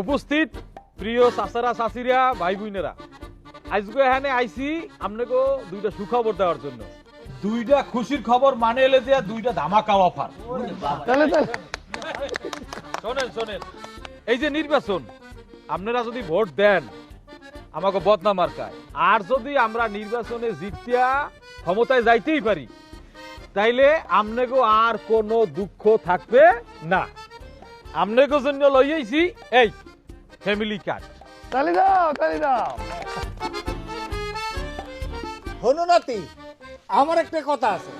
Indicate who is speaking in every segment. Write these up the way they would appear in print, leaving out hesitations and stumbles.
Speaker 1: উপস্থিত প্রিয় চাচারা চাচিরা ভাই বোনেরা, আজকে এখানে আইছি আপনাকে দুইটা সুখবর দেওয়ার জন্য। দুইটা খুশির খবর মানে এলে যে দুইটা ধামাকা অফার। শোনেন শোনেন, এই যে নির্বাচন, আপনারা যদি ভোট দেন আমাকে বদনাম মার্কায়, আর যদি আমরা নির্বাচনে জিতিয়া ক্ষমতায় যাইতেই পারি, তাইলে আপনাকে আর কোনো দুঃখ থাকবে না। আপনাকে জন্য লইয়াইছি এই ফ্যামিলি কার্ড।
Speaker 2: তালি দাও, তালি দাও।
Speaker 3: হলো নাতি, আমার একটা কথা আছে।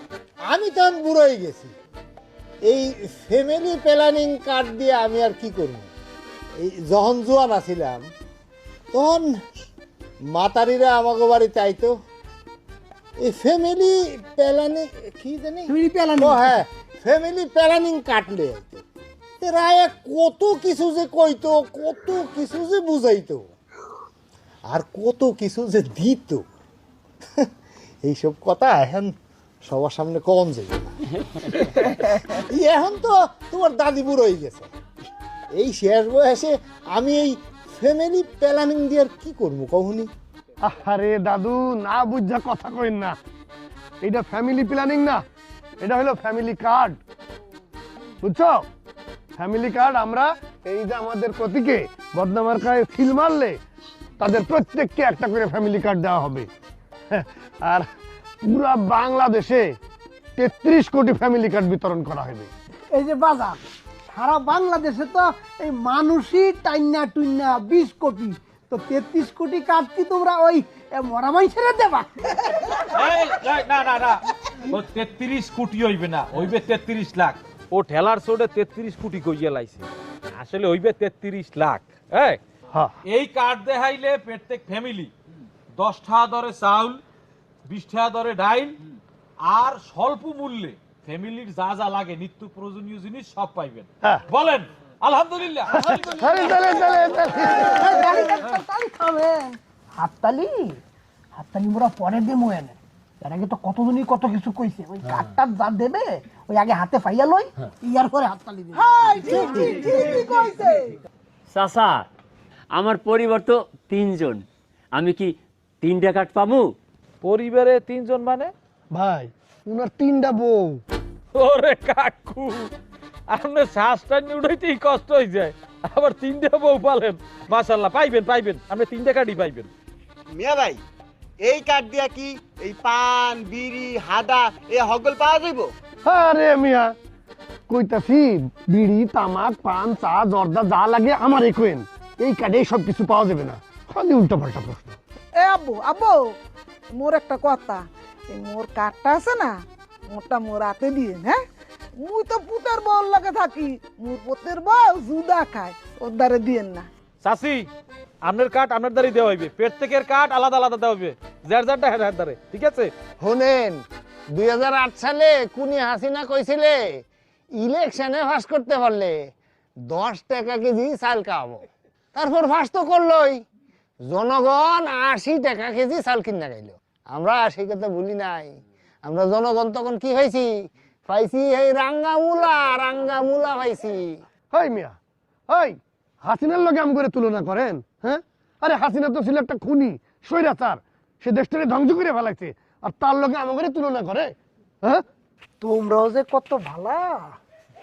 Speaker 3: আমি তো বুড়ো হয়ে গেছি, এই ফ্যামিলি প্ল্যানিং কার্ড দিয়ে আমি আর কি করব? এই যখন জোয়ান আছিলাম তখন মাতারিরা আমাকে বাড়িতে আইতো, এই ফ্যামিলি প্ল্যানিং কি জানি, হ্যাঁ ফ্যামিলি প্ল্যানিং কার্ড নিয়ে আইতো। রায়ে কত কিছু যে কইতো, কত কিছু যে বুঝাইতো, আর কত কিছু যে দিত, এইসব কথা এখন সবার সামনে কম যাবে না। এখন তো তোমার দাদি বুড়ো হয়ে গেছে, এই শেষ বয়সে আমি এই ফ্যামিলি প্ল্যানিং দিয়ে আর কি করবো কখনই?
Speaker 2: আরে দাদু, না বুঝা কথা কইন না। এটা ফ্যামিলি প্ল্যানিং না, এটা হলো ফ্যামিলি কার্ড, বুঝছো? ফ্যামিলি কার্ড আমরা এই যে আমাদের প্রতীকে বদনামার গায়ে সিল মারলে তাদের প্রত্যেককে একটা করে ফ্যামিলি কার্ড দেওয়া হবে। আর পুরা বাংলাদেশে 33 কোটি ফ্যামিলি কার্ড বিতরণ করা হবে।
Speaker 4: এই যে বাজার সারা বাংলাদেশে তো এই মানুষই টাইনা টুইনা 20 কোটি, তো 33 কোটি কার্ড কি তোমরা ওই মরা মানুষের দেবা?
Speaker 1: না না না, ও 33 কোটি হইবে না, হইবে 33 লাখ। ও ঠেলার চোটে 33 কোটি কইয়া লাইছে, আসলে হইবে 33 লাখ। এই কার্ড দেখাইলে প্রত্যেক ফ্যামিলি 10 টাকা দরে চাউল, 20 টাকা দরে ডাইল, আর স্বল্প মূল্যে ফ্যামিলির যা যা লাগে নিত্য প্রয়োজনীয় জিনিস সব পাইবেন। বলেন আলহামদুলিল্লাহ।
Speaker 4: হাততালি হাততালি মোরা পরে দেবো এনে, এর আগে তো কতজনই কত কিছু কইছে। ওই কার্ডটা যা দেবে ওই আগে হাতে পাইয়া লই, ইয়ার পরে হাততালি দিবে।
Speaker 5: চাচা, আমার পরিবার তো 3 জন, আমি কি 3টা কার্ড পাবো?
Speaker 1: পরিবারে 3 জন মানে?
Speaker 2: ভাই উনার 3টা বউ।
Speaker 1: ওরে কাকু, আপনার শ্বাসটা উঠাইতেই কষ্ট হয়ে যায়, আবার 3টা বউ পালেন। মাশাআল্লাহ, পাইবেন পাইবেন, আপনি 3টা কার্ডই পাইবেন।
Speaker 6: মিয়া ভাই, এই কার্ড দিয়া কি এই পান বিড়ি হাদা এ হগল পাওয়া যাইব?
Speaker 2: আরে মিয়া কইতাছি, বিড়ি তামাক পান চা জর্দা যা লাগে আমার কোয়েন, এই কার্ডে সব কিছু পাওয়া যাবে না। খালি উল্টা পাল্টা প্রশ্ন।
Speaker 7: এ আব্বু আব্বু, মোর একটা কথা, এই মোর কার্ডটা আছে না, মোরটা মোর হাতে দিয়ে। হ্যাঁ, মুই তো পুতের বউর লাগে থাকি, মোর পুতের বউ জুদা খায়, ওর দ্বারে দিয়েন না।
Speaker 1: চাচি, আপনার কার্ড আপনার দ্বারাই দেওয়া হইবে, প্রত্যেকের কার্ড আলাদা আলাদা দেওয়া হইবে, যার যারটা হের দ্বারে, ঠিক আছে?
Speaker 3: শোনেন, 2008 সালে কুনি হাসিনা কইছিলে ইলেকশনে ফাঁস করতে পারলে 10 টাকা কেজি চাল খাওয়াবো। তারপর ফাঁস তো করলোই, জনগণ 80 টাকা কেজি চাল কিনা খাইলো। আমরা সেই কথা বলি নাই, আমরা জনগণ তখন কি হয়েছি পাইছি, এই রাঙ্গামুলা পাইছি।
Speaker 2: হাই মিয়া, হাই হাসিনার লগে আম করে তুলনা করেন? হ্যাঁ, আরে হাসিনা তো ছিল একটা খুনি স্বৈরাচার, সে দেশটাকে ধ্বংস করে ফেলাইছে, আর তার লগে আম করে তুলনা করে? হ্যাঁ,
Speaker 4: তোমরাও যে কত ভালা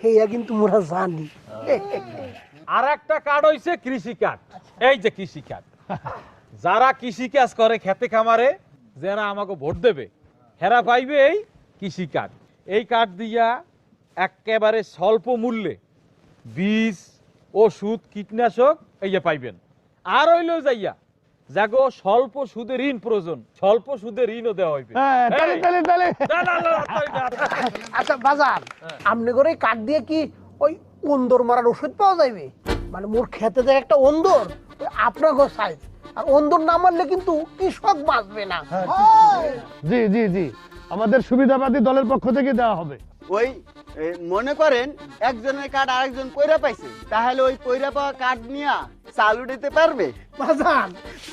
Speaker 4: হেয়া কিন্তু মোরা জানি।
Speaker 1: আর একটা কার্ড হইছে কৃষি কার্ড। এই যে কৃষি কার্ড, যারা কৃষি কাজ করে খেতে খামারে, যারা আমাকে ভোট দেবে, হেরা পাইবে এই কৃষি কার্ড। এই কার্ড দিয়া একেবারে স্বল্প মূল্যে বীজ, ওষুধ, কীটনাশক এই যে পাইবেন। আর হইল যাইয়া যাগো স্বল্প সুদে ঋণ প্রয়োজন, স্বল্প সুদে ঋণও দেওয়া হইবে।
Speaker 4: আচ্ছা বাজার, আপনি করে কার্ড দিয়ে কি ওই অন্দর মারার ওষুধ পাওয়া যাইবে? মানে মোর খেতে যায় একটা অন্দর, আপনার ঘর সাইজ, আর অন্দর না মারলে কিন্তু কৃষক বাঁচবে না।
Speaker 2: জি জি জি, আমাদের সুবিধাবাদী দলের পক্ষ থেকে দেওয়া হবে।
Speaker 6: ওই মনে করেন একজনের কার্ড আরেকজন কইরা পাইছে, তাহলে ওই কইরা পাওয়া কার্ড নিয়া চালু দিতে পারবে?
Speaker 4: বাজার,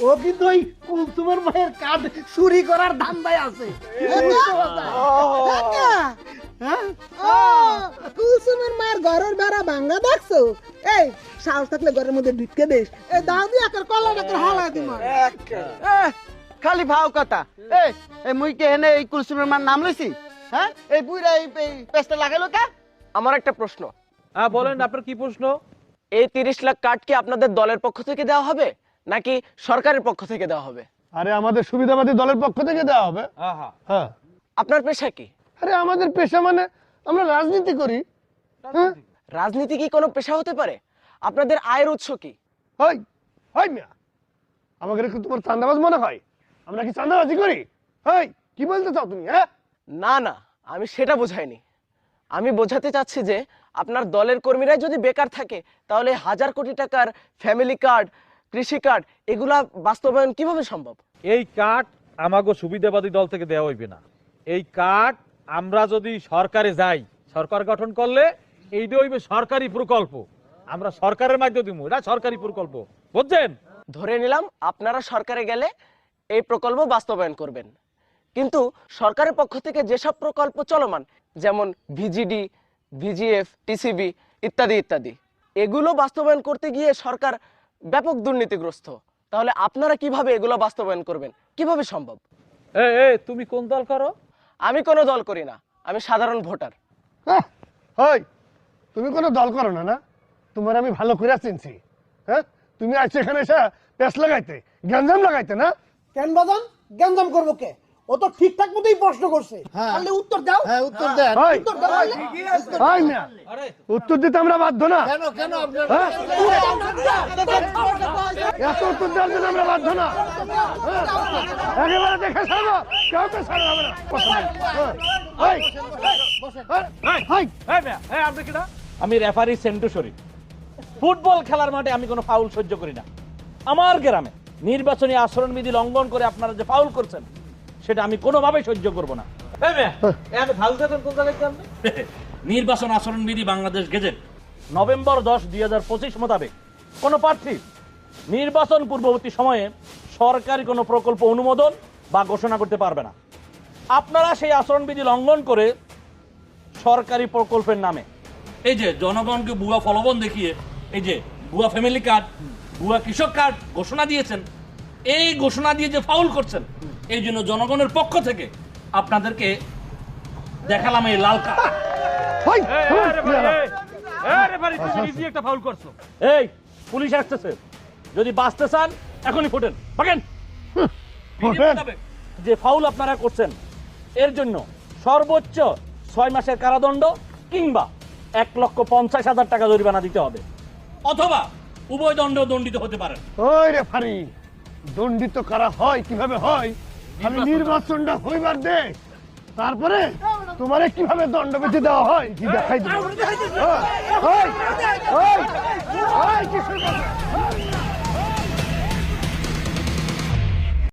Speaker 4: ও কিন্তু ওই কুলসুমের মায়ের কার্ড চুরি করার ধান্দায় আছে।
Speaker 7: হ্যাঁ কুলসুমের মার ঘরের বেড়া ভাঙ্গা দেখছো? এই সাহস থাকলে ঘরের মধ্যে ঢুকে দেশ, এই দাও দিয়ে একের কলাটাকে হালা দিমা।
Speaker 6: খালি ভাও কথা। এই মুই কে হেনে এই কুলসুমের মার নাম লইছি? হ্যাঁ, এই বুইরা এই পেস্টটা লাগাইলো কে?
Speaker 8: আমার একটা প্রশ্ন,
Speaker 1: হ্যাঁ বলেন আপনার কি প্রশ্ন?
Speaker 8: এই 30 লাখ কার্ড কি আপনাদের দলের পক্ষ থেকে দেওয়া হবে নাকি সরকারের পক্ষ থেকে দেওয়া হবে?
Speaker 2: আরে আমাদের সুবিধাবাদী দলের পক্ষ থেকে দেওয়া হবে।
Speaker 1: আহা,
Speaker 2: হ্যাঁ।
Speaker 8: আপনার পেশা কি?
Speaker 2: আরে আমাদের পেশা মানে আমরা রাজনীতি করি। হ্যাঁ।
Speaker 8: রাজনীতি কি কোনো পেশা হতে পারে? আপনাদের আয়ের উৎস কি?
Speaker 2: হয় হয় মিয়া, আমাকে কি তোমার চাঁদাবাজ মনে হয়? আমরা কি চাঁদাবাজি করি? হয় কি বলতে চাও তুমি? হ্যাঁ,
Speaker 8: না না, আমি সেটা বোঝাইনি। আমি বোঝাতে চাচ্ছি যে আপনার দলের কর্মীরা যদি বেকার থাকে তাহলে 1000 কোটি টাকার ফ্যামিলি কার্ড, কৃষি কার্ড এগুলা বাস্তবায়ন কিভাবে সম্ভব?
Speaker 1: এই কার্ড আমাগো সুবিধাবাদী দল থেকে দেওয়া হইবে না। এই কার্ড আমরা যদি সরকারে যাই, সরকার গঠন করলে এইটা হইবে সরকারি প্রকল্প, আমরা সরকারের মাধ্যমে দিব, এটা সরকারি প্রকল্প, বুঝছেন?
Speaker 8: ধরে নিলাম আপনারা সরকারে গেলে এই প্রকল্প বাস্তবায়ন করবেন, কিন্তু সরকারের পক্ষ থেকে যেসব প্রকল্প চলমান যেমন ভিজিডি, ভিজিএফ, টিসিবি ইত্যাদি ইত্যাদি, এগুলো বাস্তবায়ন করতে গিয়ে সরকার ব্যাপক দুর্নীতিগ্রস্ত। তাহলে আপনারা কিভাবে এগুলো বাস্তবায়ন করবেন? কিভাবে সম্ভব?
Speaker 1: তুমি কোন দল করো?
Speaker 8: আমি কোনো দল করি না, আমি সাধারণ ভোটার।
Speaker 2: হয় তুমি কোনো দল করো না না? তোমার আমি ভালো করে চিনছি। হ্যাঁ, তুমি আজ এখানে এসে পেস লাগাইতে, গ্যাঞ্জাম লাগাইতে না?
Speaker 4: কেন বাজান গ্যাঞ্জাম করবো কে? ও তো ঠিকঠাক মতোই প্রশ্ন করছে,
Speaker 3: হ্যাঁ।
Speaker 4: তাহলে উত্তর দাও।
Speaker 3: হ্যাঁ, উত্তর দেন।
Speaker 2: হয়
Speaker 4: উত্তর দাও বললে।
Speaker 2: হয় মিয়া, উত্তর দিতে আমরা বাধ্য না।
Speaker 3: কেন কেন আপনার
Speaker 2: হ্যাঁ? এত উত্তর দেওয়ার জন্য আমরা বাধ্য না। হ্যাঁ? একেবারে দেখে ছাড়বো, কাউকে ছাড়া হবে না। হয়, হয়, হয়।
Speaker 1: আপনি কিনা? আমি রেফারি সেন্টু শরীফ। ফুটবল খেলার মাঠে আমি কোনো ফাউল সহ্য করি না। আমার গ্রামে নির্বাচনী আচরণবিধি লঙ্ঘন করে আপনারা যে ফাউল করছেন সেটা আমি কোনোভাবেই সহ্য করব না। নির্বাচন আচরণবিধি বাংলাদেশ গেজেট নভেম্বর 10, 2025 মোতাবেক কোন প্রার্থী নির্বাচন পূর্ববর্তী সময়ে সরকারি কোনো প্রকল্প অনুমোদন বা ঘোষণা করতে পারবে না। আপনারা সেই আচরণবিধি লঙ্ঘন করে সরকারি প্রকল্পের নামে এই যে জনগণকে ভুয়া ফলবন দেখিয়ে এই যে ভুয়া ফ্যামিলি কার্ড, ভুয়া কৃষক কার্ড ঘোষণা দিয়েছেন, এই ঘোষণা দিয়ে যে ফাউল করছেন, এই জন্য জনগণের পক্ষ থেকে আপনাদেরকে দেখালাম এই লাল কার্ড। এই পুলিশ আসতেছে, যদি বাঁচতে চান এখনই ফুটেন, ভাগেন। যে ফাউল আপনারা করছেন এর জন্য সর্বোচ্চ 6 মাসের কারাদণ্ড কিংবা 1,50,000 টাকা জরিমানা দিতে হবে, অথবা উভয় দণ্ড দণ্ডিত হতে পারেন।
Speaker 2: ওই রেফারি, দণ্ডিত করা হয় কিভাবে হয়? আমি নির্বাচনটা হইবার দে, তারপরে তোমারে কিভাবে দণ্ডবিধি দেওয়া হয় কি দেখাই দেবো।